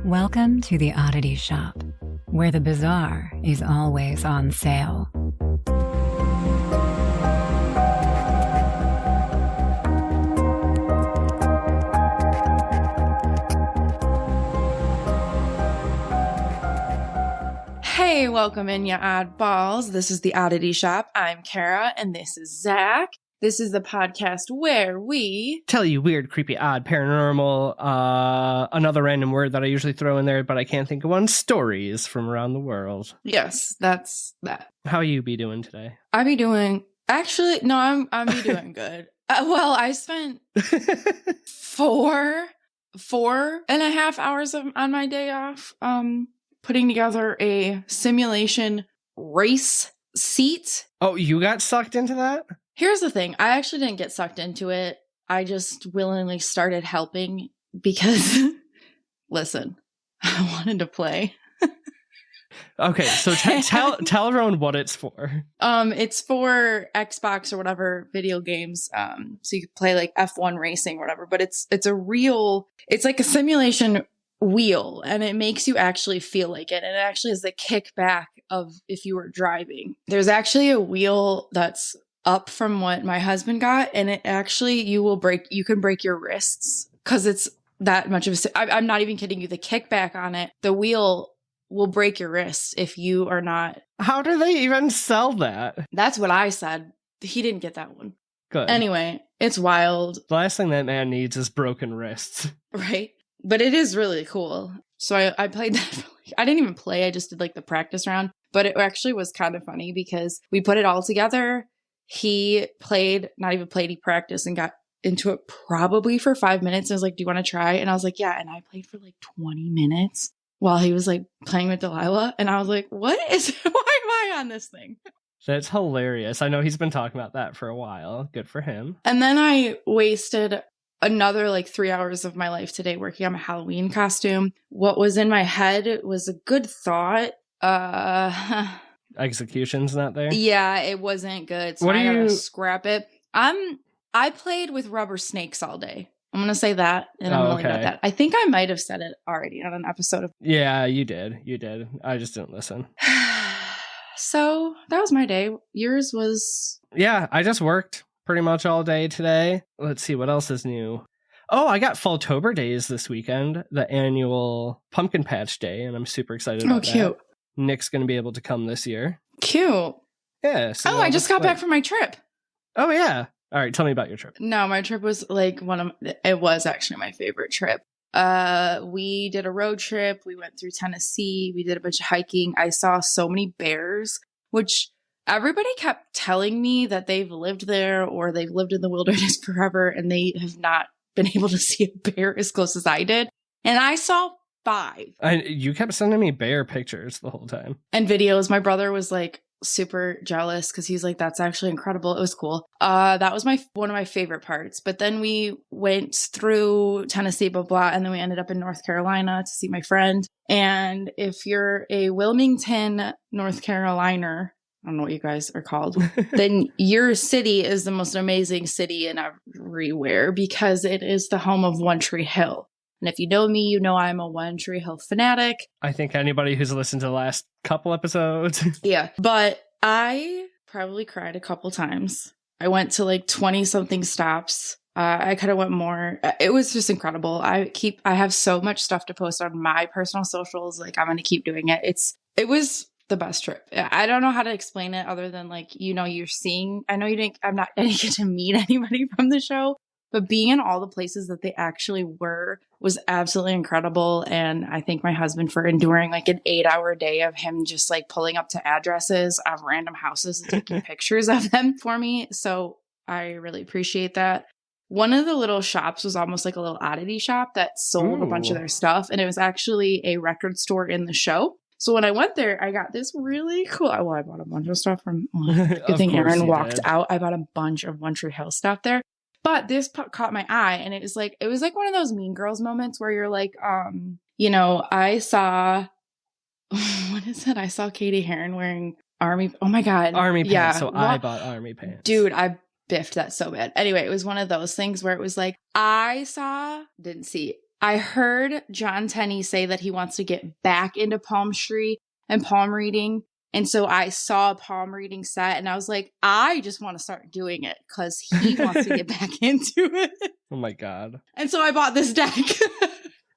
Welcome to the Oddity Shop, where the bizarre is always on sale. Hey, welcome in, you oddballs. This is the Oddity Shop. I'm Kara, and this is Zach. This is the podcast where we tell you weird, creepy, odd, paranormal, another random word that I usually throw in there, but I can't think of one, stories from around the world. Yes, that's that. How you be doing today? I'm be doing good. Well, I spent 4.5 hours on my day off putting together a simulation race seat. Oh, you got sucked into that? Here's the thing. I actually didn't get sucked into it. I just willingly started helping because, listen, I wanted to play. Okay, so tell everyone what it's for. It's for Xbox or whatever video games. So you could play like F1 racing or whatever. But it's like a simulation wheel, and it makes you actually feel like it. And it actually is the kickback of if you were driving. There's actually a wheel that's up from what my husband got, and it actually you can break your wrists because it's that much of I'm not even kidding you. The kickback on it, the wheel will break your wrists if you are not. How do they even sell that? That's what I said. He didn't get that one. Good. Anyway, it's wild. The last thing that man needs is broken wrists. Right? But it is really cool. So I played that. I didn't even play. I just did like the practice round. But it actually was kind of funny because we put it all together. He practiced and got into it probably for 5 minutes. And I was like, do you want to try? And I was like, yeah. And I played for like 20 minutes while he was like playing with Delilah. And I was like, why am I on this thing? That's hilarious. I know he's been talking about that for a while. Good for him. And then I wasted another like 3 hours of my life today working on my Halloween costume. What was in my head was a good thought. Execution's not there? Yeah, it wasn't good. So I gotta scrap it. I played with rubber snakes all day. I'm gonna say that, and I'm gonna leave it at that. I think I might have said it already on an episode of. Yeah, you did. I just didn't listen. So that was my day. Yours was. Yeah, I just worked pretty much all day today. Let's see what else is new. Oh, I got Falltober Days this weekend, the annual Pumpkin Patch Day, and I'm super excited about that. Oh, cute. Nick's going to be able to come this year. Cute. Yeah. So I just got back from my trip. Oh, yeah. All right. Tell me about your trip. No, my trip was like it was actually my favorite trip. We did a road trip. We went through Tennessee. We did a bunch of hiking. I saw so many bears, which everybody kept telling me that they've lived there or they've lived in the wilderness forever and they have not been able to see a bear as close as I did. And I saw 5. You kept sending me bear pictures the whole time. And videos. My brother was like super jealous because he's like, that's actually incredible. It was cool. That was one of my favorite parts. But then we went through Tennessee, blah, blah, and then we ended up in North Carolina to see my friend. And if you're a Wilmington, North Caroliner, I don't know what you guys are called, then your city is the most amazing city in everywhere because it is the home of One Tree Hill. And if you know me, you know I'm a One Tree Hill fanatic. I think anybody who's listened to the last couple episodes. Yeah. But I probably cried a couple times. I went to like 20-something stops. I could have went more. It was just incredible. I have so much stuff to post on my personal socials. Like, I'm going to keep doing it. It was the best trip. I don't know how to explain it other than like, you're seeing, I didn't get to meet anybody from the show. But being in all the places that they actually were was absolutely incredible. And I thank my husband for enduring like an 8-hour day of him just like pulling up to addresses of random houses and taking pictures of them for me. So I really appreciate that. One of the little shops was almost like a little oddity shop that sold a bunch of their stuff. And it was actually a record store in the show. So when I went there, I got this really cool. Well, I bought a bunch of stuff from. Good thing Aaron walked out. I bought a bunch of One Tree Hill stuff there. But this caught my eye, and it was like one of those Mean Girls moments where you're like, I saw, what is it? I saw Katie Heron wearing army. Oh my God, army pants. Yeah, so I bought army pants, dude. I biffed that so bad. Anyway, it was one of those things where it was like didn't see I heard John Tenney say that he wants to get back into palmistry and palm reading. And so I saw a palm reading set and I was like, I just want to start doing it because he wants to get back into it. Oh my God. And so I bought this deck.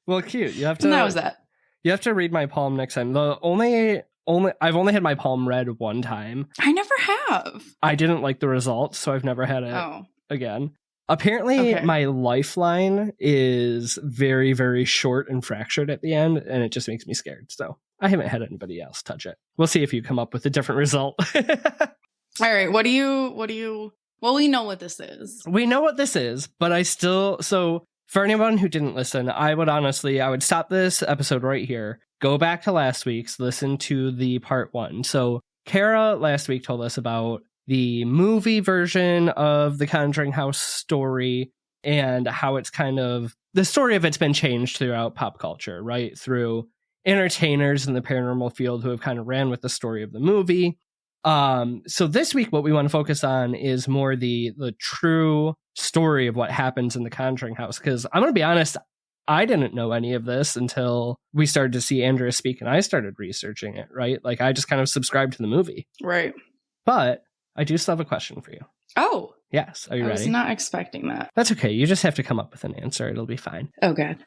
Well, cute. You have to. And that was that. You have to read my palm next time. I've only had my palm read one time. I never have. I didn't like the results, so I've never had it again. Apparently, my lifeline is very, very short and fractured at the end, and it just makes me scared. So I haven't had anybody else touch it. We'll see if you come up with a different result. All right. What do you? Well, we know what this is. We know what this is, but so for anyone who didn't listen, I would stop this episode right here, go back to last week's, listen to the part 1. So Kara last week told us about the movie version of the Conjuring House story and how it's kind of the story of it's been changed throughout pop culture, right? Through entertainers in the paranormal field who have kind of ran with the story of the movie. So this week, what we want to focus on is more the true story of what happens in the Conjuring House. Because I'm going to be honest, I didn't know any of this until we started to see Andrea speak and I started researching it, right? Like I just kind of subscribed to the movie. Right. But I do still have a question for you. Oh. Yes. Are you ready? I was not expecting that. That's okay. You just have to come up with an answer. It'll be fine. Oh, God.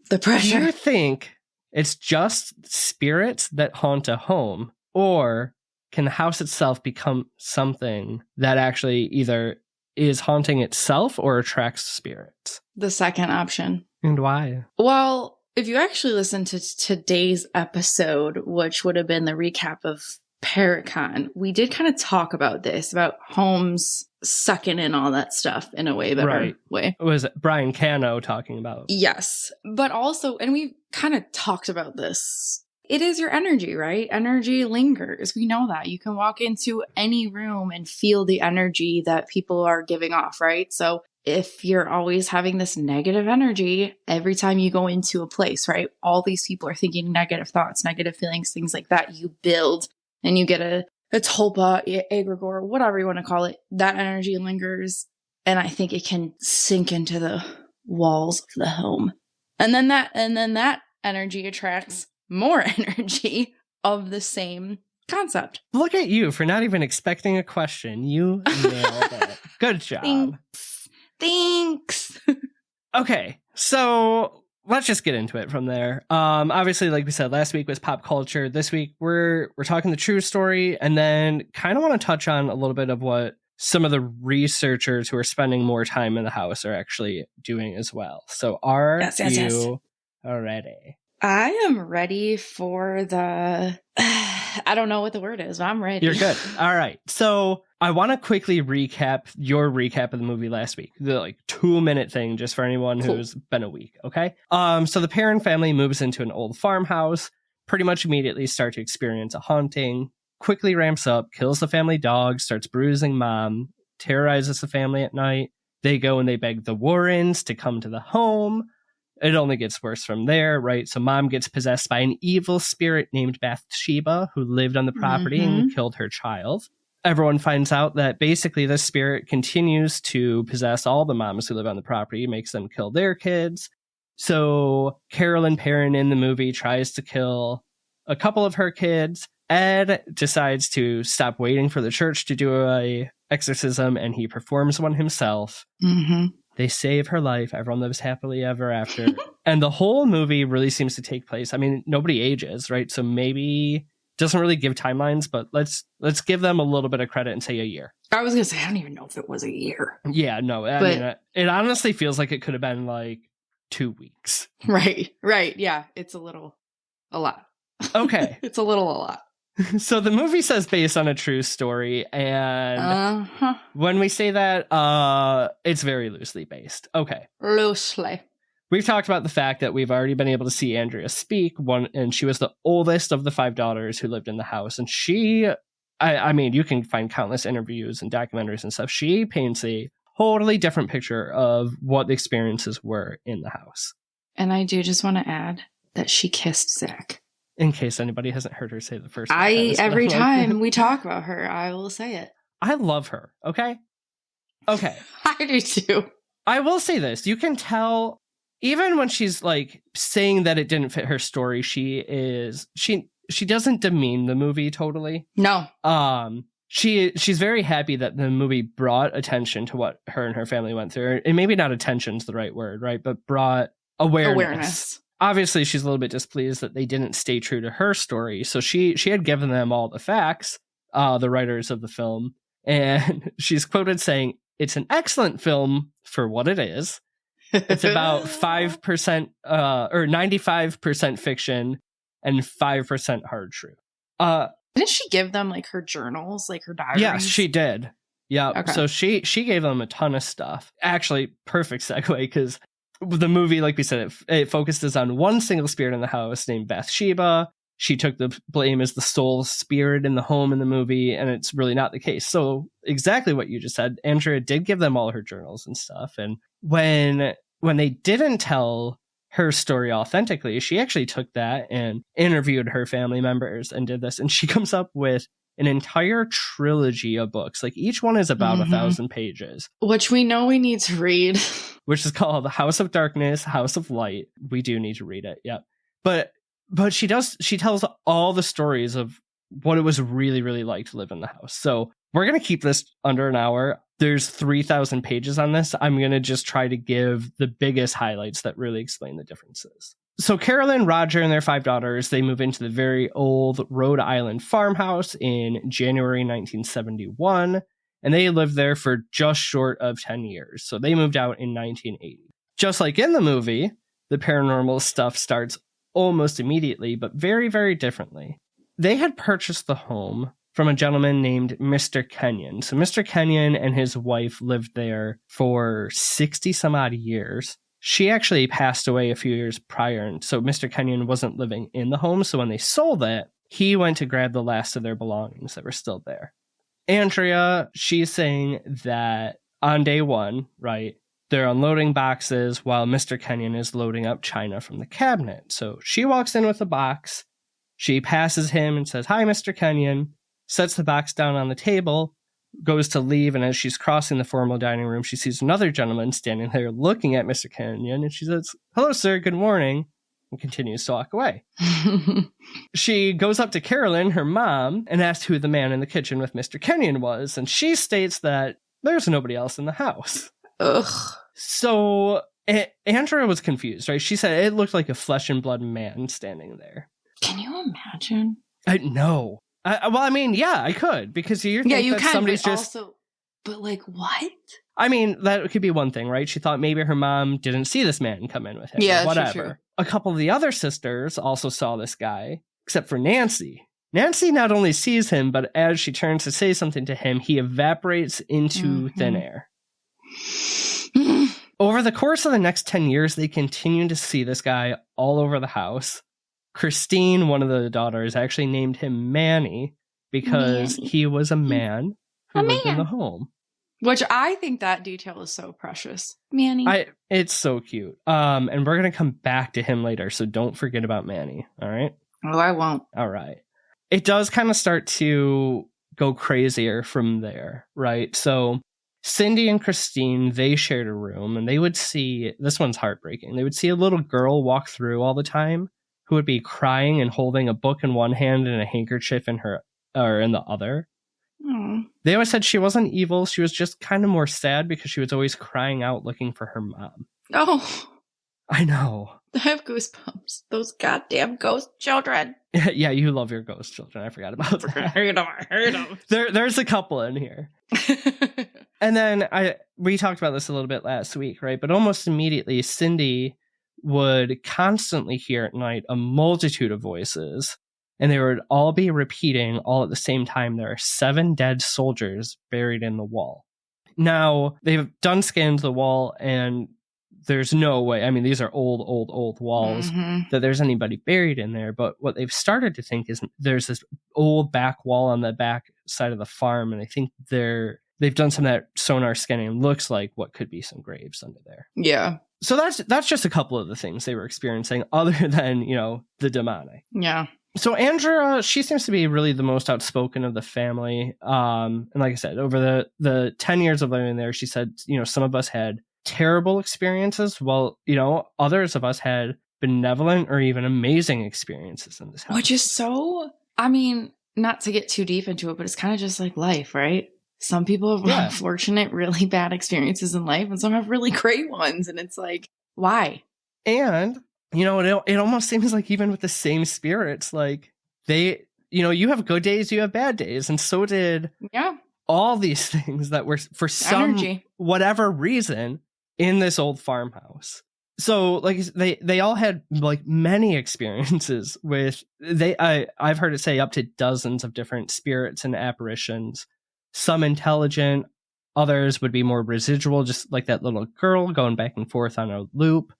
The pressure. Do you think it's just spirits that haunt a home, or can the house itself become something that actually either is haunting itself or attracts spirits? The second option. And why? Well, if you actually listen to today's episode, which would have been the recap of Paracon, we did kind of talk about this, about homes sucking in all that stuff in a way better way. It was Brian Cano talking about. Yes. But also, and we kind of talked about this, it is your energy, right? Energy lingers. We know that. You can walk into any room and feel the energy that people are giving off, right? So if you're always having this negative energy every time you go into a place, right? All these people are thinking negative thoughts, negative feelings, things like that. You build and you get a tulpa, egregore, whatever you want to call it. That energy lingers. And I think it can sink into the walls of the home. And then that energy attracts more energy of the same concept. Look at you for not even expecting a question. You nailed it. Good job. Thanks. Okay, so let's just get into it from there. Obviously, like we said, last week was pop culture. This week we're talking the true story, and then kind of want to touch on a little bit of what some of the researchers who are spending more time in the house are actually doing as well. So are you ready? I am ready for the... I don't know what the word is, but I'm ready. You're good. All right. So I want to quickly recap your recap of the movie last week. The 2-minute thing just for anyone who's been a week. Okay. So the Perron family moves into an old farmhouse, pretty much immediately start to experience a haunting, quickly ramps up, kills the family dog, starts bruising mom, terrorizes the family at night. They go and they beg the Warrens to come to the home. It only gets worse from there, right? So mom gets possessed by an evil spirit named Bathsheba who lived on the property and killed her child. Everyone finds out that basically this spirit continues to possess all the moms who live on the property, makes them kill their kids. So Carolyn Perron in the movie tries to kill a couple of her kids. Ed decides to stop waiting for the church to do a exorcism, and he performs one himself. They save her life. Everyone lives happily ever after. And the whole movie really seems to take place. I mean, nobody ages, right? So maybe doesn't really give timelines, but let's give them a little bit of credit and say a year. I was going to say, I don't even know if it was a year. Yeah, no. I mean, it honestly feels like it could have been like 2 weeks. Right. Yeah. It's a lot. Okay. It's a lot. So the movie says based on a true story, and when we say that, it's very loosely based. Okay. Loosely. We've talked about the fact that we've already been able to see Andrea speak, and she was the oldest of the 5 daughters who lived in the house. And she, I mean, you can find countless interviews and documentaries and stuff. She paints a totally different picture of what the experiences were in the house. And I do just want to add that she kissed Zach. In case anybody hasn't heard her say the first time. Every time we talk about her, I will say it. I love her. Okay. I do too. I will say this. You can tell even when she's like saying that it didn't fit her story, she doesn't demean the movie totally. No. She's very happy that the movie brought attention to what her and her family went through. And maybe not attention's the right word, right? But brought awareness. Obviously, she's a little bit displeased that they didn't stay true to her story. So she had given them all the facts, the writers of the film. And she's quoted saying, "It's an excellent film for what it is. It's about 5% or 95% fiction and 5% hard truth." Didn't she give them like her journals, like her diaries? Yes, she did. Yeah. Okay. So she gave them a ton of stuff. Actually, perfect segue, because the movie, like we said, it focuses on one single spirit in the house named Bathsheba. She took the blame as the sole spirit in the home in the movie, and it's really not the case. So exactly what you just said, Andrea did give them all her journals and stuff. And when they didn't tell her story authentically, she actually took that and interviewed her family members and did this. And she comes up with an entire trilogy of books. Like each one is about 1,000 pages. Which we know we need to read. Which is called The House of Darkness, House of Light. We do need to read it. Yep. But she tells all the stories of what it was really, really like to live in the house. So we're going to keep this under an hour. There's 3,000 pages on this. I'm going to just try to give the biggest highlights that really explain the differences. So Carolyn, Roger, and their 5 daughters, they move into the very old Rhode Island farmhouse in January 1971, and they lived there for just short of 10 years. So they moved out in 1980. Just like in the movie, the paranormal stuff starts almost immediately, but very, very differently. They had purchased the home from a gentleman named Mr. Kenyon. So Mr. Kenyon and his wife lived there for 60 some odd years. She actually passed away a few years prior, and so Mr. Kenyon wasn't living in the home. So when they sold it, he went to grab the last of their belongings that were still there. Andrea, she's saying that on day one, right, they're unloading boxes while Mr. Kenyon is loading up china from the cabinet. So she walks in with a box. She passes him and says, "Hi, Mr. Kenyon," sets the box down on the table, goes to leave, and as she's crossing the formal dining room, she sees another gentleman standing there looking at Mr. Kenyon, and she says, "Hello, sir, good morning," and continues to walk away. She goes up to Carolyn, her mom, and asks who the man in the kitchen with Mr. Kenyon was, and she states that there's nobody else in the house. Ugh. So Andrea was confused, right? She said it looked like a flesh and blood man standing there. Can you imagine? No. Well, I mean, yeah, I could, because you think you that can, somebody's but just... also, but like, what? I mean, that could be one thing, right? She thought maybe her mom didn't see this man come in with him. Yeah, or whatever. True. A couple of the other sisters also saw this guy, except for Nancy. Nancy not only sees him, but as she turns to say something to him, he evaporates into thin air. Over the course of the next 10 years, they continue to see this guy all over the house. Christine, one of the daughters, actually named him Manny because he was a man who lived in the home. Which I think that detail is so precious. Manny. It's so cute. And we're going to come back to him later, so don't forget about Manny, all right? Oh, I won't. All right. It does kind of start to go crazier from there, right? So Cindy and Christine, they shared a room, and they would see, this one's heartbreaking, they would see a little girl walk through all the time who would be crying and holding a book in one hand and a handkerchief in the other. Aww. They always said she wasn't evil. She was just kind of more sad because she was always crying out looking for her mom. Oh. I know. I have goosebumps. Those goddamn ghost children. Yeah, you love your ghost children. I forgot about that. I heard them. There's a couple in here. And then we talked about this a little bit last week, right? But almost immediately, Cindy would constantly hear at night a multitude of voices, and they would all be repeating all at the same time, "There are 7 dead soldiers buried in the wall." Now, they've done scans of the wall, and there's no way, I mean, these are old walls, that there's anybody buried in there. But what they've started to think is there's this old back wall on the back side of the farm, and I think they've done some of that sonar scanning. Looks like what could be some graves under there. Yeah. So that's just a couple of the things they were experiencing other than, the demonic. Yeah. So Andrea, she seems to be really the most outspoken of the family. And like I said, over the 10 years of living there, she said, some of us had terrible experiences, while, others of us had benevolent or even amazing experiences in this house. Which is so, not to get too deep into it, but it's kind of just like life, right? Some people have unfortunate, really bad experiences in life, and some have really great ones. And it's like, why? And, it almost seems like even with the same spirits, like they, you have good days, you have bad days. And so did all these things that were for some whatever reason in this old farmhouse. So like they all had like many experiences with I've heard it say up to dozens of different spirits and apparitions. Some intelligent, others would be more residual, just like that little girl going back and forth on a loop.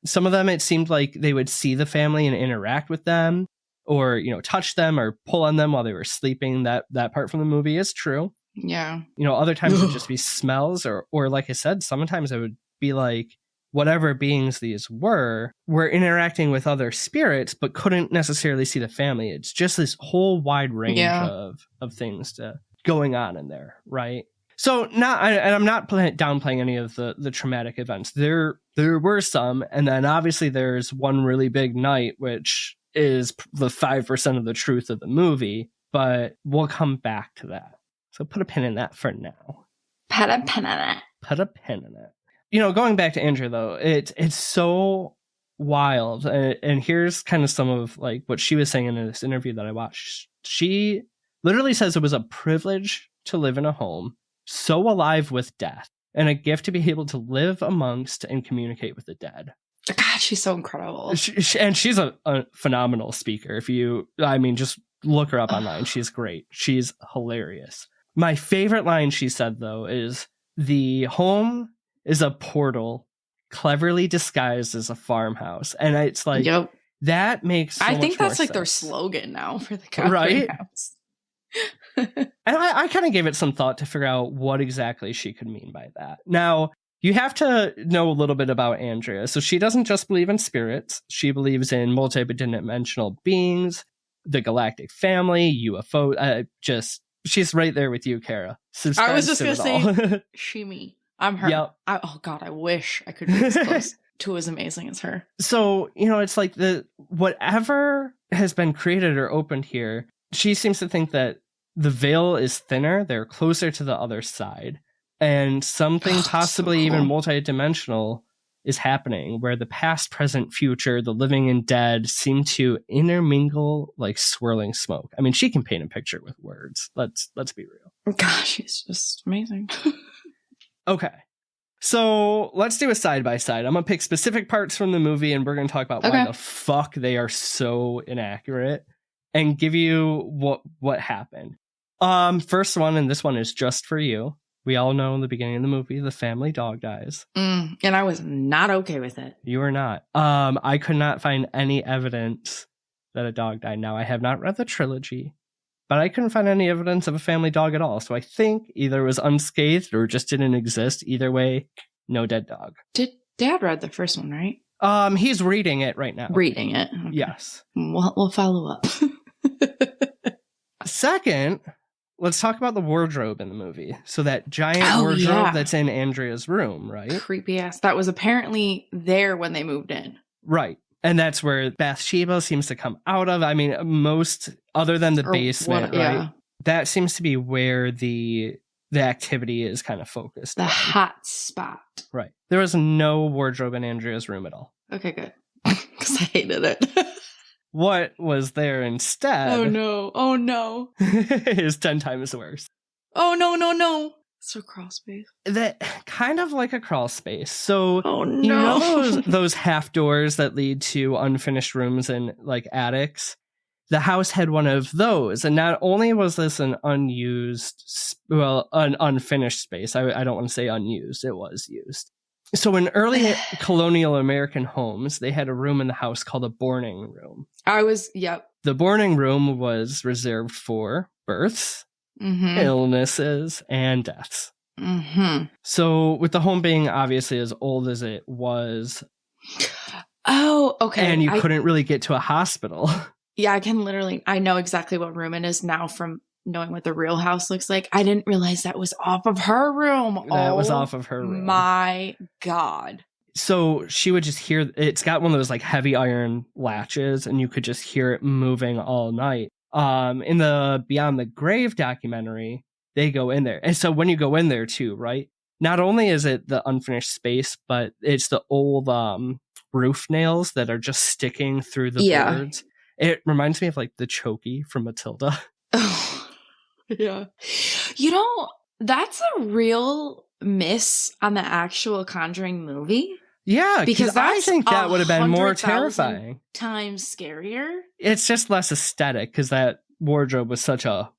Some of them, it seemed like they would see the family and interact with them, or touch them or pull on them while they were sleeping. That part from the movie is true. Yeah. Other times it would just be smells, or like I said, sometimes it would be like whatever beings these were interacting with other spirits, but couldn't necessarily see the family. It's just this whole wide range of things going on in there, right? So I'm not downplaying any of the traumatic events. There were some, and then obviously there's one really big night, which is the 5% of the truth of the movie, but we'll come back to that. So put a pin in that for now. Put a pin in it. Put a pin in it. Going back to Andrea, though, it's so wild. And here's kind of some of like what she was saying in this interview that I watched. She literally says it was a privilege to live in a home so alive with death, and a gift to be able to live amongst and communicate with the dead. God, she's so incredible. And she's a phenomenal speaker. If just look her up online. She's great. She's hilarious. My favorite line she said, though, is the home is a portal cleverly disguised as a farmhouse. And it's like, that makes so I think much that's more like sense. Their slogan now for the Conjuring House. And I kind of gave it some thought to figure out what exactly she could mean by that. Now, you have to know a little bit about Andrea. So she doesn't just believe in spirits. She believes in multidimensional beings, the galactic family, UFO. She's right there with you, Kara. I was just going to say, she, me. I'm her. Yep. Oh, God, I wish I could be as close to as amazing as her. So, it's like whatever has been created or opened here, she seems to think that the veil is thinner. They're closer to the other side. And something possibly even multidimensional is happening, where the past, present, future, the living and dead seem to intermingle like swirling smoke. I mean, she can paint a picture with words. Let's be real. Gosh, she's just amazing. Okay. So let's do a side-by-side. I'm going to pick specific parts from the movie, and we're going to talk about why the fuck they are so inaccurate, and give you what happened. First one, and this one is just for you. We all know in the beginning of the movie, the family dog dies. And I was not okay with it. You were not. I could not find any evidence that a dog died. Now, I have not read the trilogy, but I couldn't find any evidence of a family dog at all. So I think either it was unscathed or just didn't exist. Either way, no dead dog. Did Dad read the first one, right? He's reading it right now. Reading it. Okay. Yes. We'll follow up. Second, let's talk about the wardrobe in the movie. So that giant wardrobe that's in Andrea's room, right? Creepy ass. That was apparently there when they moved in. Right. And that's where Bathsheba seems to come out of. I mean, most, other than the basement, right? That seems to be where the activity is kind of focused. The hot spot. Right. There was no wardrobe in Andrea's room at all. Okay, good. Because I hated it. What was there instead? Oh no. Is 10 times worse. Oh no. So crawl space. That kind of like a crawl space. So you know those half doors that lead to unfinished rooms and like attics. The house had one of those, and not only was this an unfinished space. I don't want to say unused. It was used. So in early colonial American homes, they had a room in the house called a bourning room. The bourning room was reserved for births, illnesses, and deaths. So with the home being obviously as old as it was. Oh, okay. And you couldn't really get to a hospital. Yeah, I know exactly what room it is now from knowing what the real house looks like, I didn't realize that was off of her room. That was off of her room. My God. So she would just hear, it's got one of those like heavy iron latches, and you could just hear it moving all night. In the Beyond the Grave documentary, they go in there. And so when you go in there too, right? Not only is it the unfinished space, but it's the old roof nails that are just sticking through the boards. It reminds me of like the Chokey from Matilda. Oh, yeah. You know, that's a real miss on the actual Conjuring movie. Yeah, because I think that would have been more terrifying. Times scarier. It's just less aesthetic because that wardrobe was such a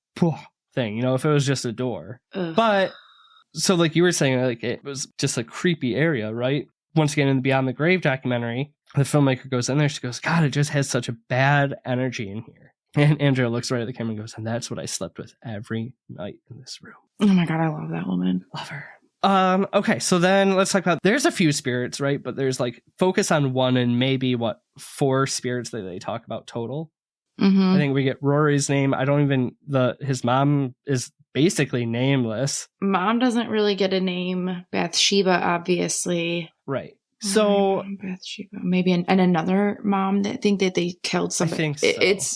thing, you know, if it was just a door. Ugh. But so like you were saying, like it was just a creepy area, right? Once again, in the Beyond the Grave documentary, the filmmaker goes in there, she goes, God, it just has such a bad energy in here. And Andrea looks right at the camera and goes, and that's what I slept with every night in this room. Oh my God, I love that woman. Love her. Okay, so then let's talk about, there's a few spirits, right? But there's like focus on one and maybe 4 spirits that they talk about total. Mm-hmm. I think we get Rory's name. His mom is basically nameless. Mom doesn't really get a name. Bathsheba, obviously. Right. So Bathsheba, maybe and another mom that think that they killed somebody. I think so.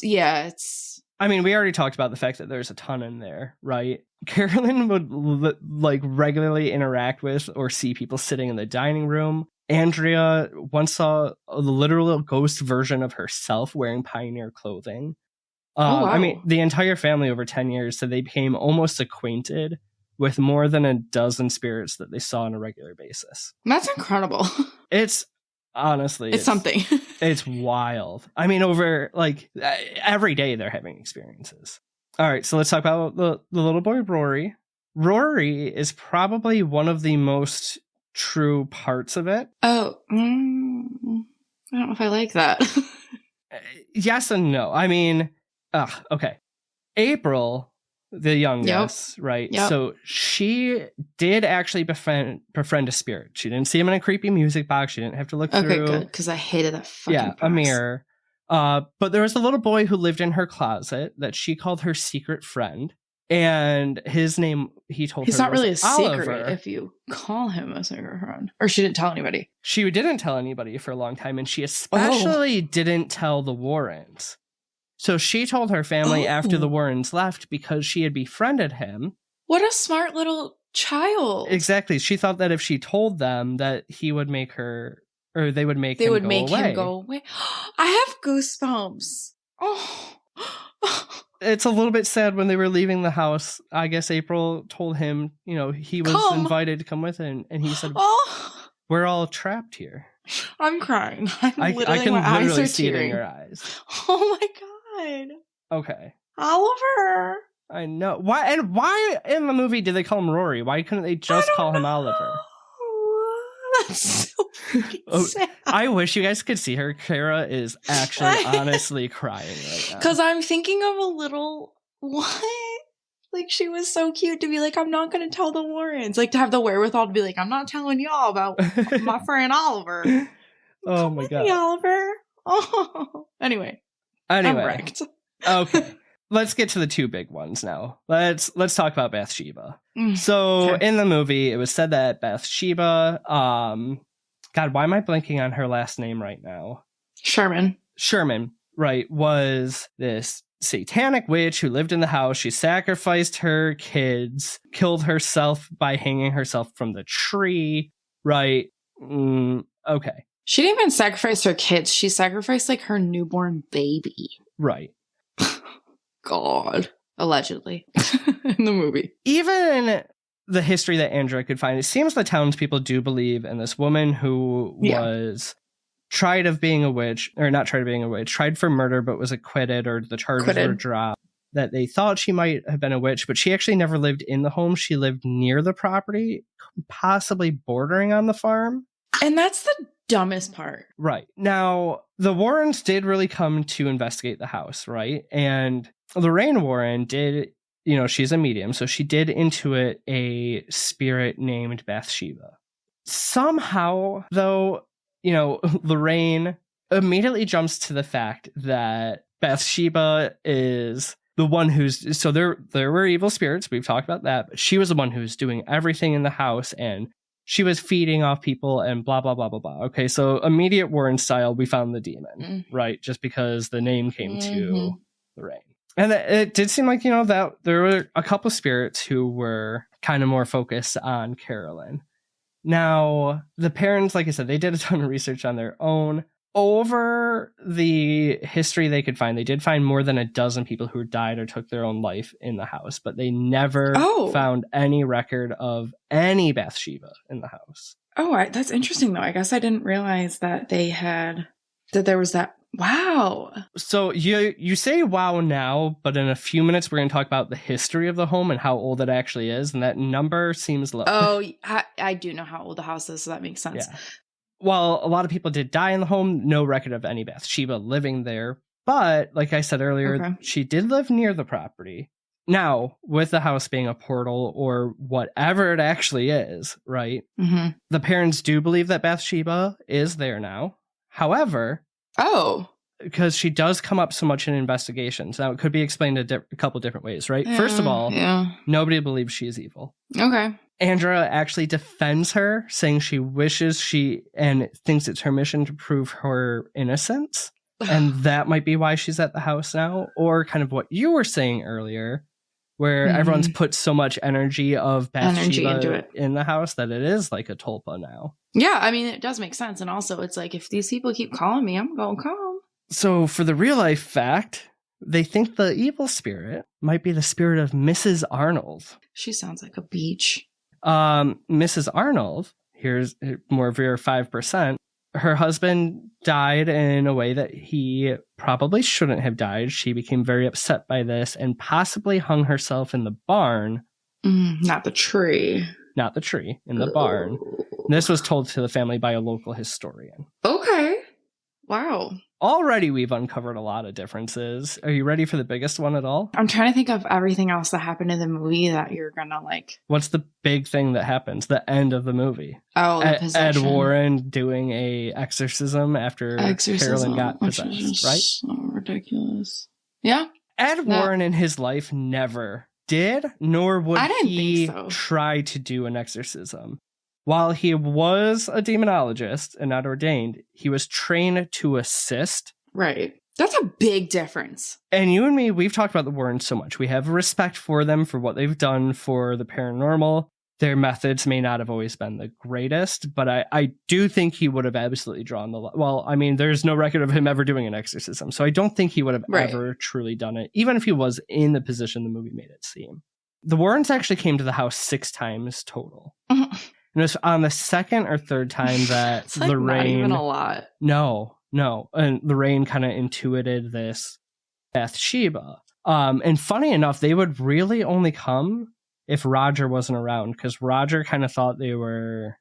It's. I mean, we already talked about the fact that there's a ton in there, right? Carolyn would like regularly interact with or see people sitting in the dining room. Andrea once saw a literal ghost version of herself wearing pioneer clothing. Wow. I mean, the entire family over 10 years said they became almost acquainted with more than a dozen spirits that they saw on a regular basis. That's incredible. It's honestly, it's something. It's wild. I mean, over like every day they're having experiences. All right, so let's talk about the little boy, Rory. Rory is probably one of the most true parts of it. Oh, I don't know if I like that. Yes and no. I mean, okay. April, the youngest, right? Yep. So she did actually befriend a spirit. She didn't see him in a creepy music box. She didn't have to look through. Okay, good, because I hated that fucking box. A mirror. But there was a little boy who lived in her closet that she called her secret friend. And his name, he told her, he's not really a Oliver. secret if you call him a secret friend. Or she didn't tell anybody. She didn't tell anybody for a long time. And she especially didn't tell the Warrens. So she told her family after the Warrens left because she had befriended him. What a smart little child. Exactly. She thought that if she told them that he would make her, or they would make him go away. I have goosebumps. Oh. It's a little bit sad when they were leaving the house. I guess April told him, you know, he was invited to come with it. And he said, we're all trapped here. I'm crying. I can literally see it in your eyes. Oh my God. Okay. Oliver. I know. Why in the movie did they call him Rory? Why couldn't they just call him Oliver? That's so sad. I wish you guys could see her. Kara is actually honestly crying right now. Because I'm thinking of a little, what? Like, she was so cute to be like, I'm not going to tell the Warrens. Like, to have the wherewithal to be like, I'm not telling y'all about my friend Oliver. Oh my God. Oliver. Oh. Anyway. I'm wrecked. Okay. Let's get to the 2 big ones now. Let's talk about Bathsheba. So in the movie, it was said that Bathsheba, God, why am I blanking on her last name right now? Sherman, right, was this satanic witch who lived in the house. She sacrificed her kids, killed herself by hanging herself from the tree, right? Okay. She didn't even sacrifice her kids. She sacrificed like her newborn baby. Right. God. Allegedly. In the movie. Even the history that Andrea could find, it seems the townspeople do believe in this woman who was tried of being a witch, or not tried of being a witch, tried for murder but was acquitted, or the charges were dropped. That they thought she might have been a witch, but she actually never lived in the home. She lived near the property, possibly bordering on the farm. And that's the dumbest part. Right. Now, the Warrens did really come to investigate the house, right? And Lorraine Warren did, you know, she's a medium, so she did intuit a spirit named Bathsheba. Somehow, though, you know, Lorraine immediately jumps to the fact that Bathsheba is the one who's, so there were evil spirits. We've talked about that. But she was the one who's doing everything in the house, and she was feeding off people and blah, blah, blah, blah, blah. Okay, so immediate Warren style, we found the demon, right? Just because the name came to Lorraine. And it did seem like, that there were a couple of spirits who were kind of more focused on Carolyn. Now, the Perrons, like I said, they did a ton of research on their own. Over the history they could find, they did find more than a dozen people who died or took their own life in the house, but they never found any record of any Bathsheba in the house. Oh, that's interesting, though. I guess I didn't realize that there was that. Wow. So you say wow now, but in a few minutes we're going to talk about the history of the home and how old it actually is, and that number seems low. Oh, I do know how old the house is, so that makes sense. Yeah. While a lot of people did die in the home, no record of any Bathsheba living there. But like I said earlier, she did live near the property. Now, with the house being a portal or whatever it actually is, right? Mm-hmm. The parents do believe that Bathsheba is there now. However, because she does come up so much in investigations. Now, it could be explained a couple different ways, right? First of all, nobody believes she is evil. Okay. Andrea actually defends her, saying she wishes and thinks it's her mission to prove her innocence. And that might be why she's at the house now. Or kind of what you were saying earlier, where everyone's put so much energy of Bathsheba into it in the house that it is like a tulpa now. Yeah, I mean, it does make sense. And also, it's like, if these people keep calling me, I'm going to come. So for the real life fact, they think the evil spirit might be the spirit of Mrs. Arnold. She sounds like a beach. Mrs. Arnold, here's more of your 5%. Her husband died in a way that he probably shouldn't have died. She became very upset by this and possibly hung herself in the barn. Not the tree. Not the tree, in the barn. And this was told to the family by a local historian. Okay. Wow. Already we've uncovered a lot of differences. Are you ready for the biggest one at all? I'm trying to think of everything else that happened in the movie that you're gonna like. What's the big thing that happens? The end of the movie. Oh, the possession. Ed Warren doing a exorcism after Carolyn got possessed, right? So ridiculous. Yeah. Ed Warren in his life never did, nor would he try to do an exorcism. While he was a demonologist and not ordained, he was trained to assist. Right. That's a big difference. And you and me, we've talked about the Warrens so much. We have respect for them for what they've done for the paranormal. Their methods may not have always been the greatest, but I do think he would have absolutely drawn the line. Well, I mean, there's no record of him ever doing an exorcism, so I don't think he would have ever truly done it, even if he was in the position the movie made it seem. The Warrens actually came to the house 6 times total. And it was on the second or third time that it's like Lorraine... not even a lot. No. And Lorraine kind of intuited this Bathsheba. And funny enough, they would really only come if Roger wasn't around, because Roger kind of thought they were,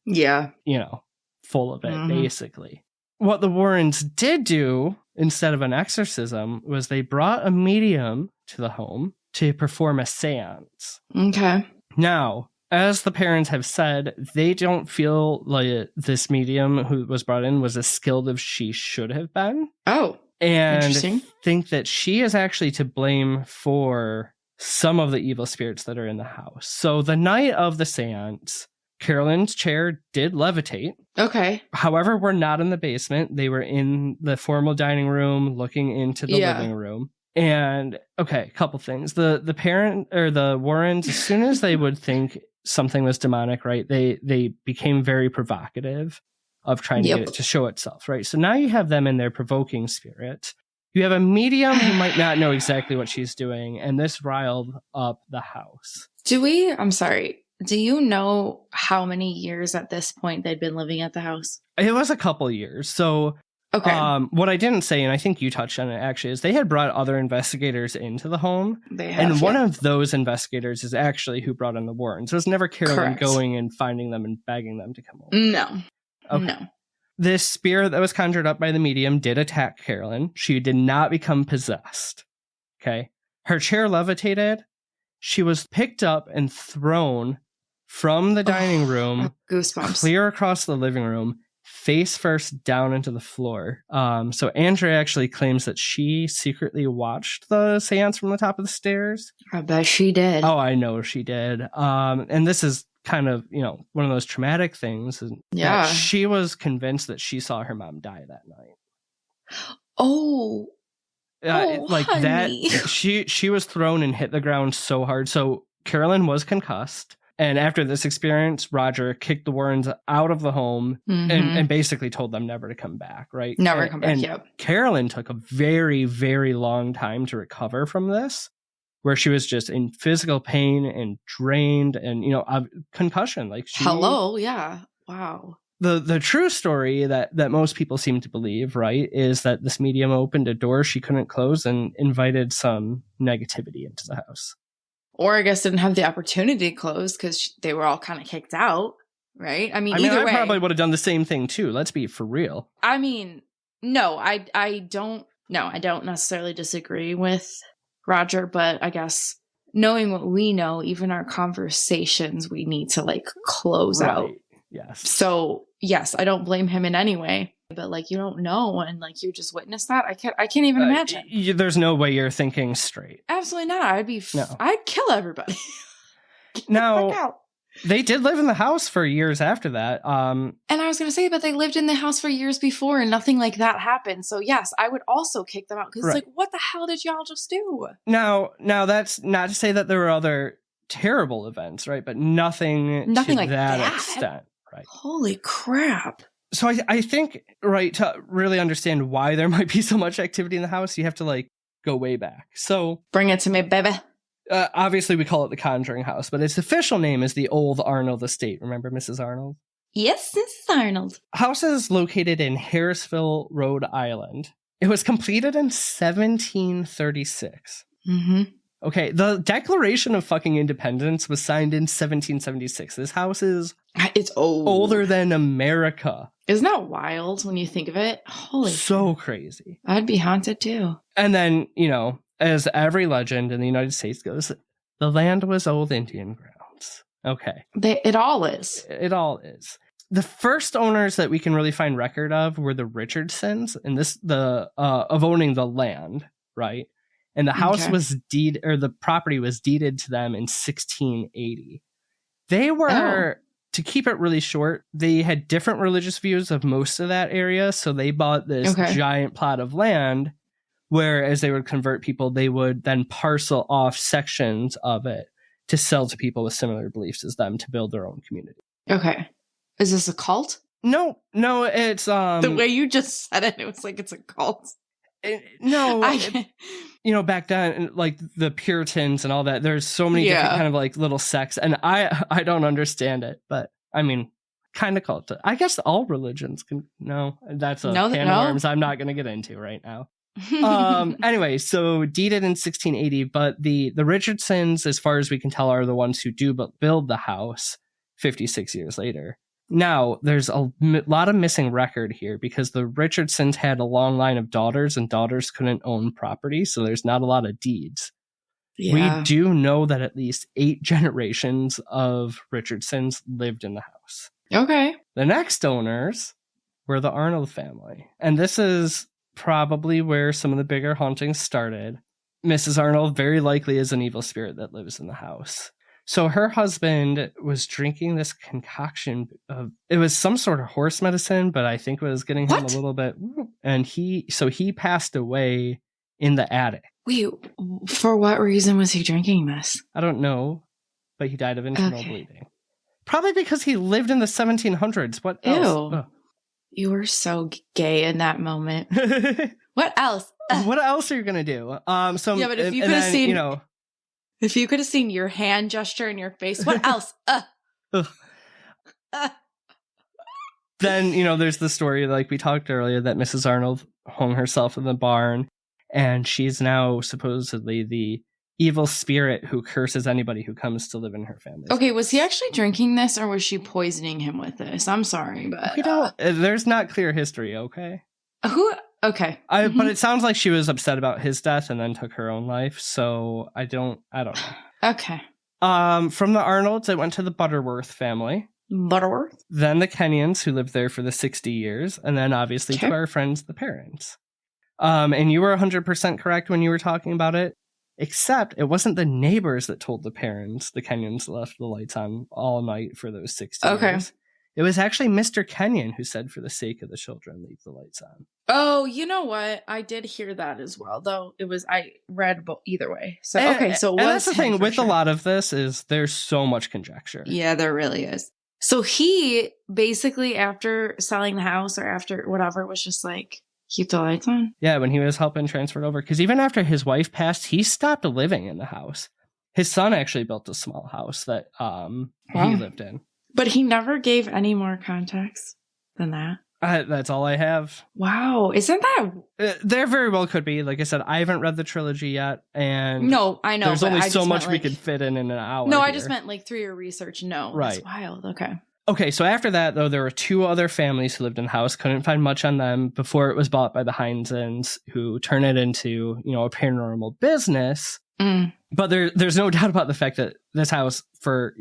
full of it, basically. What the Warrens did do, instead of an exorcism, was they brought a medium to the home to perform a seance. Okay. Now, as the parents have said, they don't feel like this medium who was brought in was as skilled as she should have been. Oh, and think that she is actually to blame for some of the evil spirits that are in the house. So the night of the seance, Carolyn's chair did levitate. Okay. However, we're not in the basement. They were in the formal dining room looking into the living room. And okay, a couple things. The parent or the Warrens, as soon as they would think something was demonic, right, they became very provocative of trying to get it to show itself, right? So now you have them in their provoking spirit. You have a medium who might not know exactly what she's doing, and this riled up the house. Do you know how many years at this point they'd been living at the house? It was a couple years. So what I didn't say, and I think you touched on it actually, is they had brought other investigators into the home. One of those investigators is actually who brought in the Warrens. It was never Carolyn going and finding them and begging them to come over. No. Okay. No. This spirit that was conjured up by the medium did attack Carolyn. She did not become possessed. Okay. Her chair levitated. She was picked up and thrown from the dining room, goosebumps, clear across the living room, face first down into the floor. So Andrea actually claims that she secretly watched the seance from the top of the stairs. I bet she did. Oh, I know she did. And this is kind of, one of those traumatic things. Yeah. She was convinced that she saw her mom die that night. Oh, like honey. that. She was thrown and hit the ground so hard. So Carolyn was concussed. And after this experience, Roger kicked the Warrens out of the home and basically told them never to come back, right? Never come back, and yep. Carolyn took a very, very long time to recover from this, where she was just in physical pain and drained and, concussion. Like Hello, yeah. Wow. The true story that most people seem to believe, right, is that this medium opened a door she couldn't close and invited some negativity into the house. Or I guess didn't have the opportunity to close because they were all kind of kicked out, right? I mean, either way. I probably would have done the same thing too. Let's be for real. I mean, no, I don't necessarily disagree with Roger, but I guess knowing what we know, even our conversations, we need to like close out. Yes. So yes, I don't blame him in any way, but like you don't know, and like you just witnessed that. I can't even imagine. There's no way you're thinking straight. Absolutely not. I'd kill everybody. Now, they did live in the house for years after that. And I was going to say, but they lived in the house for years before and nothing like that happened. So yes, I would also kick them out because it's like, what the hell did y'all just do? Now that's not to say that there were other terrible events, right? But nothing to like that extent, right? Holy crap. So I think, right, to really understand why there might be so much activity in the house, you have to like go way back. So bring it to me, baby. Obviously, we call it the Conjuring House, but its official name is the Old Arnold Estate. Remember Mrs. Arnold? Yes, Mrs. Arnold. House is located in Harrisville, Rhode Island. It was completed in 1736. Mm-hmm. Okay, the Declaration of fucking Independence was signed in 1776. This house is... It's old. Older than America. Isn't that wild when you think of it? Holy so crazy. I'd be haunted too. And then, as every legend in the United States goes, the land was old Indian grounds. Okay. It all is. It all is. The first owners that we can really find record of were the Richardsons, and of owning the land, right? And the house was the property was deeded to them in 1680. They were, to keep it really short, they had different religious views of most of that area. So they bought this giant plot of land where, as they would convert people, they would then parcel off sections of it to sell to people with similar beliefs as them to build their own community. Okay. Is this a cult? No, it's the way you just said it was like it's a cult. Back then, like the Puritans and all that, there's so many different kind of like little sects, and I don't understand it, but I mean, kind of cult. I guess all religions can. No, that's a can of worms I'm not going to get into right now. Anyway, so deeded in 1680, but the Richardsons, as far as we can tell, are the ones who do build the house 56 years later. Now, there's a lot of missing record here because the Richardsons had a long line of daughters and daughters couldn't own property, so there's not a lot of deeds. Yeah. We do know that at least 8 generations of Richardsons lived in the house. Okay. The next owners were the Arnold family, and this is probably where some of the bigger hauntings started. Mrs. Arnold very likely is an evil spirit that lives in the house. So her husband was drinking this concoction it was some sort of horse medicine, but I think it was getting him a little bit. And he passed away in the attic. Wait, for what reason was he drinking this? I don't know, but he died of internal bleeding. Probably because he lived in the 1700s. What else? Ew. You were so gay in that moment. What else? What else are you going to do? But if you could have seen... If you could have seen your hand gesture in your face, what else? Then, there's the story, like we talked earlier, that Mrs. Arnold hung herself in the barn, and she's now supposedly the evil spirit who curses anybody who comes to live in her family. Okay, was he actually drinking this, or was she poisoning him with this? I'm sorry, but... There's not clear history, okay? Who... Okay. But it sounds like she was upset about his death and then took her own life. So I don't know. Okay. From the Arnolds, it went to the Butterworth family. Butterworth. Then the Kenyans, who lived there for the 60 years. And then obviously to our friends, the Perrons. And you were 100% correct when you were talking about it. Except it wasn't the neighbors that told the Perrons the Kenyans left the lights on all night for those 60 years. It was actually Mr. Kenyon who said, for the sake of the children, leave the lights on. Oh, you know what? I did hear that as well, though. I read either way. So, so it was. And that's the thing with a lot of this is there's so much conjecture. Yeah, there really is. So he basically, after selling the house or after whatever, was just like, keep the lights on? Yeah, when he was helping transfer it over. Because even after his wife passed, he stopped living in the house. His son actually built a small house that he lived in. But he never gave any more context than that. That's all I have. Wow. Isn't that... There very well could be. Like I said, I haven't read the trilogy yet. And no, I know. There's only so much we could fit in an hour. No, here. I just meant like through your research. No, right. That's wild. Okay. Okay, so after that, though, there were two other families who lived in the house. Couldn't find much on them before it was bought by the Heinzens, who turned it into, a paranormal business. Mm. But there's no doubt about the fact that this house, for,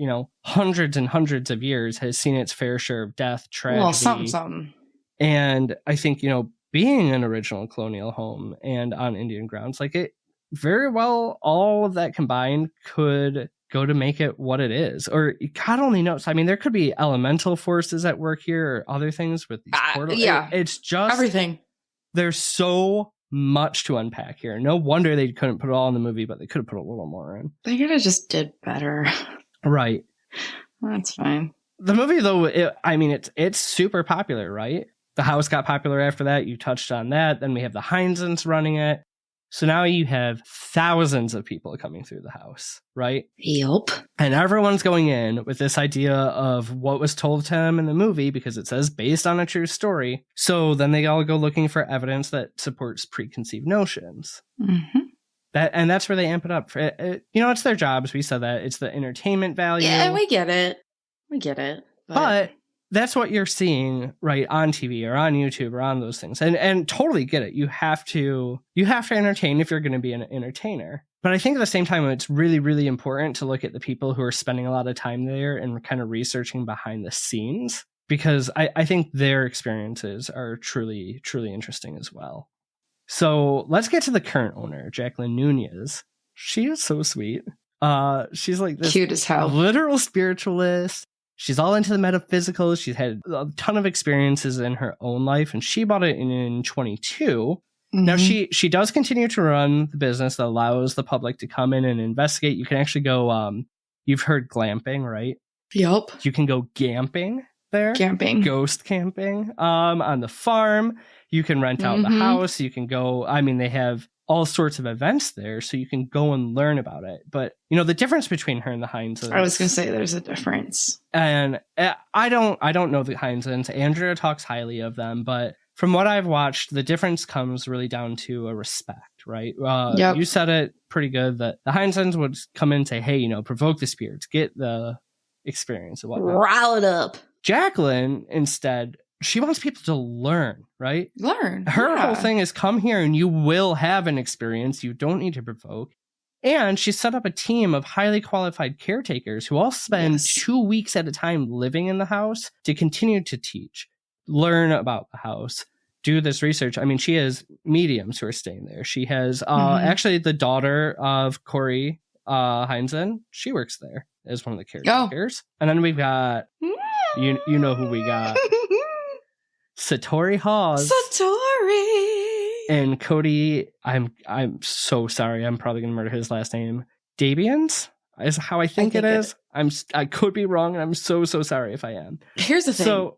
hundreds and hundreds of years, has seen its fair share of death, tragedy. Well, something. And I think, being an original colonial home and on Indian grounds, like it very well, all of that combined could go to make it what it is. Or God only knows. I mean, there could be elemental forces at work here or other things with these portals. Yeah. It's just everything. There's so much to unpack here. No wonder they couldn't put it all in the movie, but they could have put a little more in. They could have just did better. Right. That's fine. The movie, though, it's super popular, right? The house got popular after that. You touched on that. Then we have the Heinzens running it. So now you have thousands of people coming through the house, right? Yep. And everyone's going in with this idea of what was told to them in the movie, because it says based on a true story. So then they all go looking for evidence that supports preconceived notions. Mm-hmm. That's where they amp it up. It's their jobs. We said that. It's the entertainment value. Yeah, we get it. But that's what you're seeing, right, on TV or on YouTube or on those things. And totally get it. You have to entertain if you're going to be an entertainer. But I think at the same time, it's really, really important to look at the people who are spending a lot of time there and kind of researching behind the scenes, because I think their experiences are truly, truly interesting as well. So let's get to the current owner, Jacqueline Nunez. She is so sweet. She's like this cute as hell, literal spiritualist. She's all into the metaphysical. She's had a ton of experiences in her own life, and she bought it in 22. Mm-hmm. Now, she does continue to run the business that allows the public to come in and investigate. You can actually go, you've heard glamping, right? Yep. You can go gamping there. Camping. Ghost camping on the farm. You can rent out the house. You can go, they have all sorts of events there, so you can go and learn about it. But the difference between her and the Heinzens, I was gonna say there's a difference, and I don't know the Heinzens. Andrea talks highly of them, but from what I've watched, the difference comes really down to a respect, right? Yep. You said it pretty good that the Heinzens would come in and say, hey, provoke the spirits, get the experience and whatnot. Rile it up. Jacqueline, instead, she wants people to learn, right? Learn. Her whole thing is come here and you will have an experience. You don't need to provoke. And she set up a team of highly qualified caretakers who all spend 2 weeks at a time living in the house to continue to teach, learn about the house, do this research. She has mediums who are staying there. She has actually the daughter of Corey Heinzen. She works there as one of the caretakers. And then we've got, you know who we got. Satori Hawes. Satori! And Cody, I'm so sorry. I'm probably going to murder his last name. Dabians is how I think it is. I could be wrong, and I'm so sorry if I am. Here's the thing. So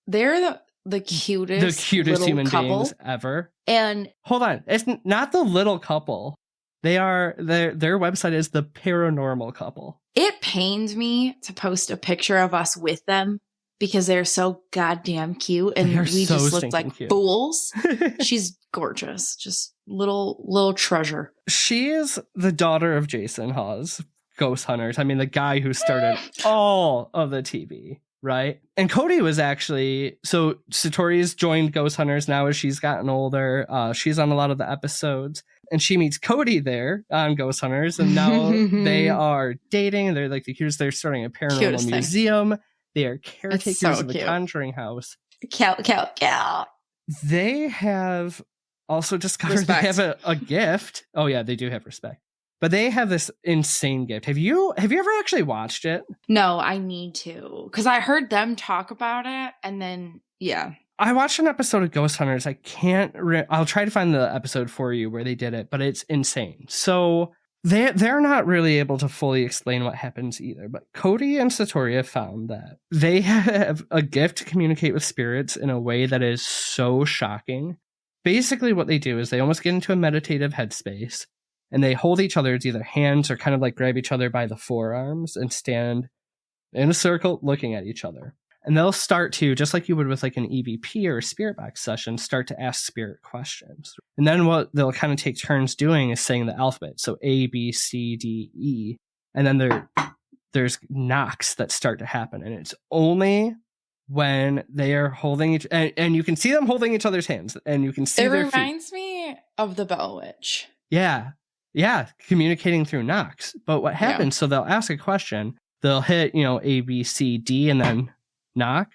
they're the cutest human couple beings ever. And hold on. It's not the little couple. They are, their website is the paranormal couple. It pains me to post a picture of us with them, because they're so goddamn cute, and we so just looked like cute fools. She's gorgeous, just little treasure. She is the daughter of Jason Hawes, Ghost Hunters. The guy who started all of the TV, right? And Cody was actually, so Satori's joined Ghost Hunters now as she's gotten older. She's on a lot of the episodes, and she meets Cody there on Ghost Hunters, and now they are dating. They're like the cutest. They're starting a paranormal museum. They are caretakers of the Conjuring House. Cow. They have also discovered they have a gift. Oh yeah, they do have respect. But they have this insane gift. Have you ever actually watched it? No, I need to. Because I heard them talk about it, and then, yeah. I watched an episode of Ghost Hunters. I can't... I'll try to find the episode for you where they did it, but it's insane. So they're not really able to fully explain what happens either. But Cody and Satori have found that they have a gift to communicate with spirits in a way that is so shocking. Basically, what they do is they almost get into a meditative headspace, and they hold each other's either hands or kind of like grab each other by the forearms and stand in a circle looking at each other. And they'll start to, just like you would with like an EVP or a spirit box session, start to ask spirit questions. And then what they'll kind of take turns doing is saying the alphabet. So A, B, C, D, E. And then there's knocks that start to happen. And it's only when they are holding each, and you can see them holding each other's hands, and you can see their feet. It reminds me of the Bell Witch. Yeah, communicating through knocks. But what happens, so they'll ask a question, they'll hit, A, B, C, D, and then knock.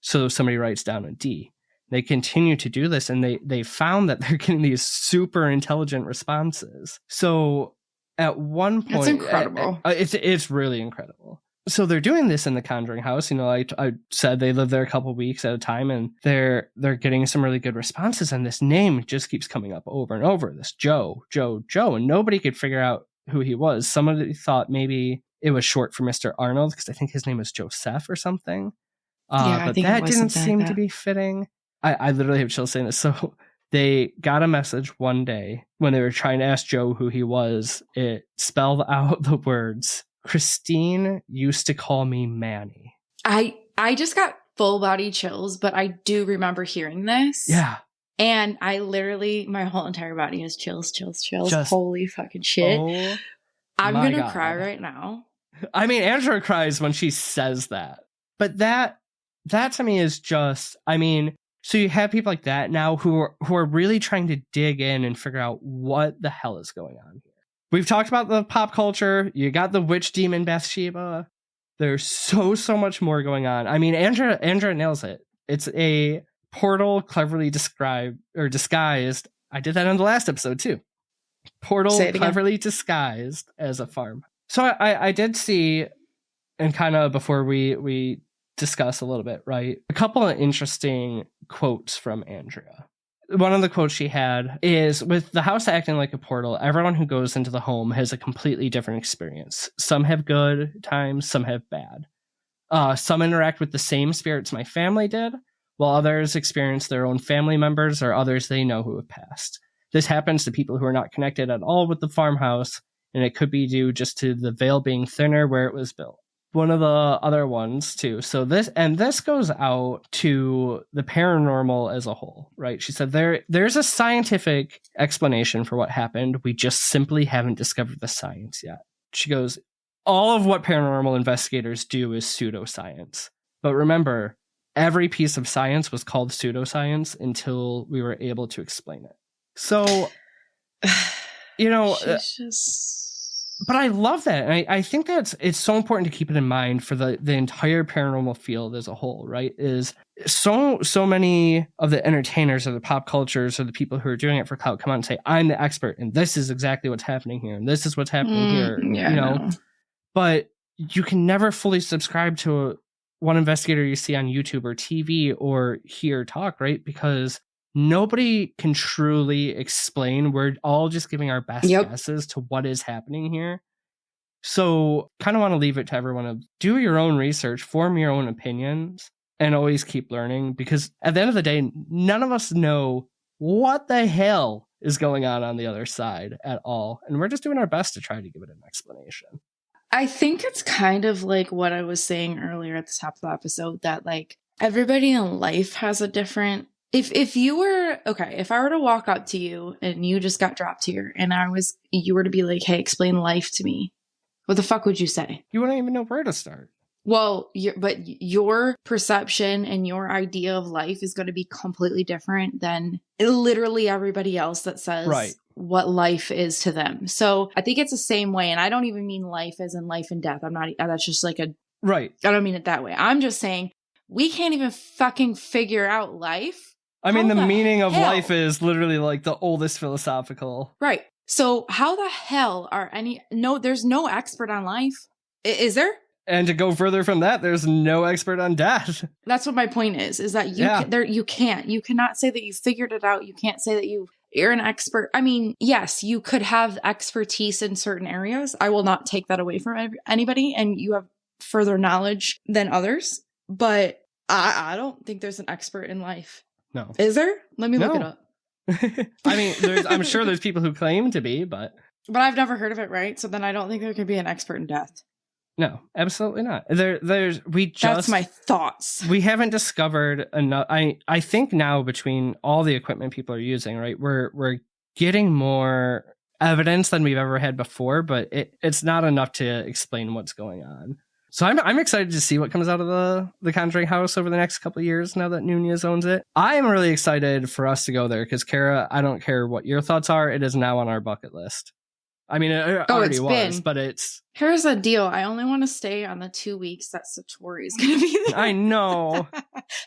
So somebody writes down a D. They continue to do this, and they found that they're getting these super intelligent responses. So at one point... That's incredible. It's really incredible. So they're doing this in the Conjuring House. I said they live there a couple weeks at a time, and they're getting some really good responses. And this name just keeps coming up over and over. This Joe, and nobody could figure out who he was. Somebody thought maybe it was short for Mr. Arnold, because I think his name was Joseph or something. But that didn't seem to be fitting. I literally have chills saying this. So they got a message one day when they were trying to ask Joe who he was. It spelled out the words, "Christine used to call me Manny." I just got full body chills, but I do remember hearing this. Yeah. And I literally, my whole entire body is chills. Just, holy fucking shit. Oh, I'm going to cry right now. I mean, Angela cries when she says that. But that to me is just, so you have people like that now who are really trying to dig in and figure out what the hell is going on here. We've talked about the pop culture. You got the witch demon Bathsheba. There's so much more going on. Andrea nails it. It's a portal cleverly described or disguised. I did that on the last episode too. Portal cleverly disguised as a farm. So I did see, and kind of before we discuss a little bit, right? A couple of interesting quotes from Andrea. One of the quotes she had is, with the house acting like a portal, everyone who goes into the home has a completely different experience. Some have good times, some have bad. Some interact with the same spirits my family did, while others experience their own family members or others they know who have passed. This happens to people who are not connected at all with the farmhouse, and it could be due just to the veil being thinner where it was built. One of the other ones too. So this goes out to the paranormal as a whole, right? She said there's a scientific explanation for what happened. We just simply haven't discovered the science yet. She goes, all of what paranormal investigators do is pseudoscience. But remember, every piece of science was called pseudoscience until we were able to explain it. So, but I love that. And I think it's so important to keep it in mind for the entire paranormal field as a whole, right? Is so many of the entertainers or the pop cultures or the people who are doing it for clout come out and say, I'm the expert and this is exactly what's happening here. And this is what's happening here, No. But you can never fully subscribe to one investigator you see on YouTube or TV or hear talk, right? Because nobody can truly explain. We're all just giving our best guesses to what is happening here. So kind of want to leave it to everyone to do your own research, form your own opinions, and always keep learning. Because at the end of the day, none of us know what the hell is going on the other side at all. And we're just doing our best to try to give it an explanation. I think it's kind of like what I was saying earlier at the top of the episode, that like everybody in life has a different... If you were, if I were to walk up to you and you just got dropped here and you were to be like, hey, explain life to me, what the fuck would you say? You wouldn't even know where to start. Well, but your perception and your idea of life is going to be completely different than literally everybody else that says what life is to them. So I think it's the same way. And I don't even mean life as in life and death. That's just like a Right. I don't mean it that way. I'm just saying we can't even fucking figure out life. I mean, the meaning of life is literally like the oldest philosophical. Right. So how the hell are there's no expert on life. Is there? And to go further from that, there's no expert on death. That's what my point is that you cannot say that you figured it out. You can't say that you're an expert. I mean, yes, you could have expertise in certain areas. I will not take that away from anybody. And you have further knowledge than others. But I don't think there's an expert in life. No. Is there? Let me look it up. I mean, I'm sure there's people who claim to be, but I've never heard of it, right? So then I don't think there could be an expert in death. No, absolutely not. That's my thoughts. We haven't discovered enough. I think now between all the equipment people are using, right, we're getting more evidence than we've ever had before, but it's not enough to explain what's going on. So I'm excited to see what comes out of the Conjuring House over the next couple of years now that Nunez owns it. I am really excited for us to go there because, Kara, I don't care what your thoughts are. It is now on our bucket list. I mean, it already was, but it's... Here's the deal. I only want to stay on the 2 weeks that Satori is going to be there. I know.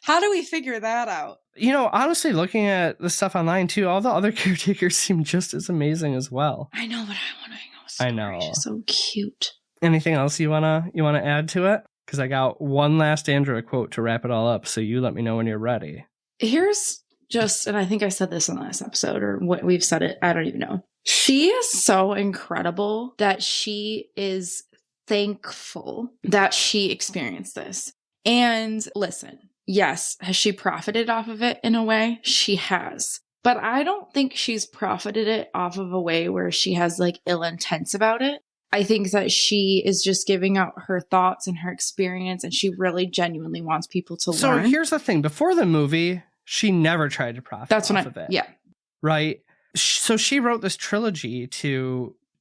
How do we figure that out? You know, honestly, looking at the stuff online, too, all the other caretakers seem just as amazing as well. I know, but I want to hang out with Satori. I know. She's so cute. Anything else you wanna add to it? Because I got one last Andrea quote to wrap it all up, so you let me know when you're ready. Here's and I think I said this in the last episode, or what we've said it, I don't even know. She is so incredible that she is thankful that she experienced this. And listen, yes, has she profited off of it in a way? She has. But I don't think she's profited it off of a way where she has like ill intents about it. I think that she is just giving out her thoughts and her experience, and she really genuinely wants people to learn. So here's the thing. Before the movie, she never tried to profit off of it. Yeah. Right? So she wrote this trilogy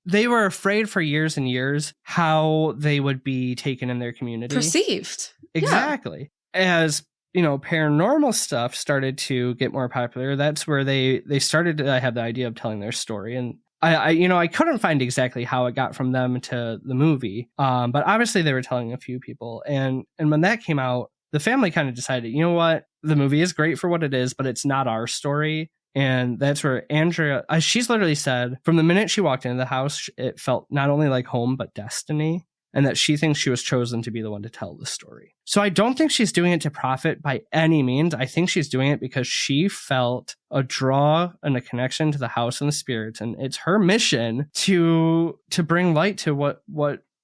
they were afraid for years and years how they would be taken in their community. Perceived. Exactly. Yeah. As, you know, paranormal stuff started to get more popular, that's where they started to have the idea of telling their story. And I couldn't find exactly how it got from them to the movie. But obviously they were telling a few people. And when that came out, the family kind of decided, you know what? The movie is great for what it is, but it's not our story. And that's where Andrea, she's literally said from the minute she walked into the house, it felt not only like home, but destiny. And that she thinks she was chosen to be the one to tell the story. So I don't think she's doing it to profit by any means. I think she's doing it because she felt a draw and a connection to the house and the spirits. And it's her mission to bring light to what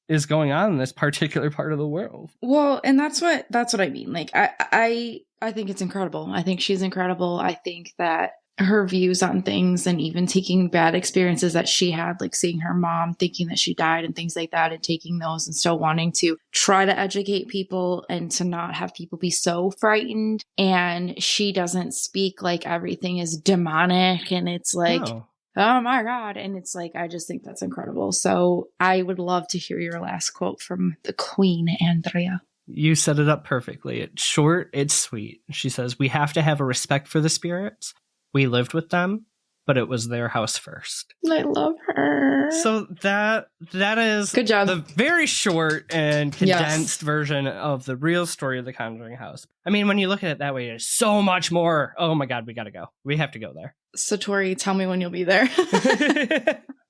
is going on in this particular part of the world. Well, and that's what I mean. Like, I think it's incredible. I think she's incredible. I think that her views on things, and even taking bad experiences that she had, like seeing her mom thinking that she died and things like that, and taking those and still wanting to try to educate people and to not have people be so frightened. And she doesn't speak like everything is demonic and it's like, oh my God. And it's like, I just think that's incredible. So I would love to hear your last quote from the Queen, Andrea. You set it up perfectly. It's short, it's sweet. She says, "We have to have a respect for the spirits. We lived with them, but it was their house first." I love her. So that is good job. The very short and condensed version of the real story of the Conjuring House. I mean, when you look at it that way, there's so much more. Oh my God, we got to go. We have to go there. Satori, tell me when you'll be there.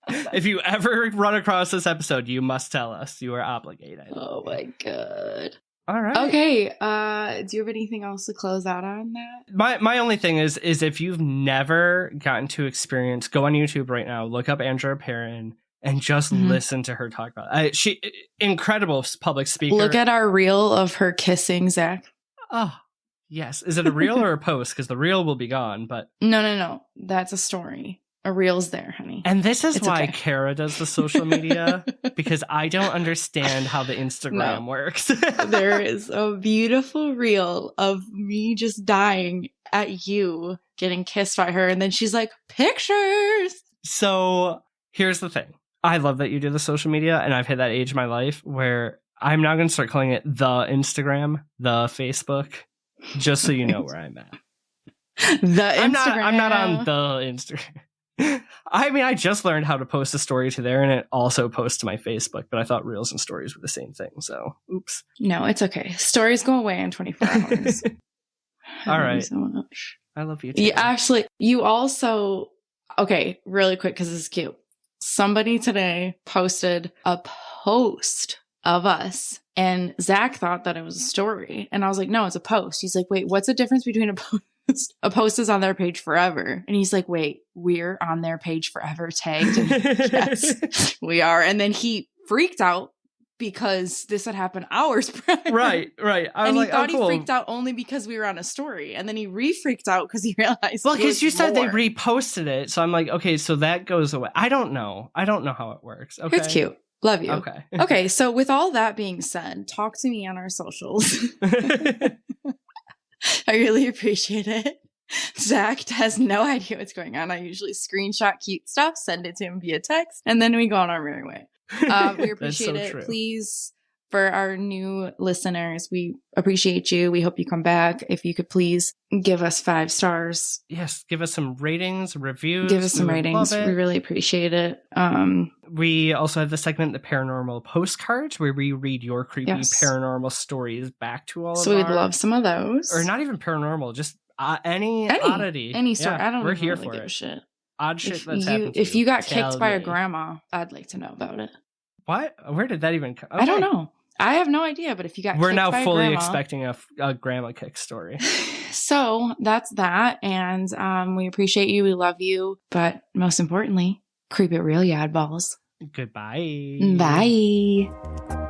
If you ever run across this episode, you must tell us. You are obligated. Oh my God. All right. Okay. Do you have anything else to close out on that? My only thing is if you've never gotten to experience, go on YouTube right now, look up Andrea Perron, and just listen to her talk about it. She incredible public speaker. Look at our reel of her kissing Zach. Oh, yes. Is it a reel or a post? Because the reel will be gone. But no. That's a story. A reel's there, honey. And this is why Kara does the social media, because I don't understand how the Instagram works. There is a beautiful reel of me just dying at you getting kissed by her. And then she's like, pictures. So here's the thing. I love that you do the social media. And I've hit that age in my life where I'm now going to start calling it the Instagram, the Facebook, just so you know where I'm at. The Instagram. I'm not on the Instagram. I mean, I just learned how to post a story to there, and it also posts to my Facebook, but I thought Reels and Stories were the same thing, so oops. No, it's okay. Stories go away in 24 hours. All right. Love you so much. I love you too. Yeah, actually, you also... Okay, really quick, because this is cute. Somebody today posted a post of us, and Zach thought that it was a story. And I was like, no, it's a post. He's like, wait, what's the difference between a post? A post is on their page forever. And he's like, wait, we're on their page forever tagged? And yes, we are. And then he freaked out because this had happened hours prior. Right. And he thought he freaked out only because we were on a story. And then he re-freaked out because he realized. Well, because you said they reposted it. So I'm like, okay, so that goes away. I don't know how it works. Okay. It's cute. Love you. Okay. Okay. So with all that being said, talk to me on our socials. I really appreciate it. Zach has no idea what's going on. I usually screenshot cute stuff, send it to him via text, and then we go on our merry way. We appreciate it. True. Please, for our new listeners, we appreciate you. We hope you come back. If you could please give us 5 stars. Yes, give us some ratings, reviews. Give us some ratings. We really appreciate it. We also have the segment, the Paranormal Postcards, where we read your creepy paranormal stories back to all of us. So we'd love some of those. Or not even paranormal, just any oddity. Any story. Yeah, I don't we're really here give for a shit. Odd shit that's happened to If you got kicked by me. a grandma, I'd like to know about it. What? Where did that even come? Okay. I don't know. I have no idea, but if you got We're kicked now by fully a grandma, expecting a grandma kick story. So that's that. And we appreciate you. We love you. But most importantly, creep it real, you oddballs. Goodbye. Bye.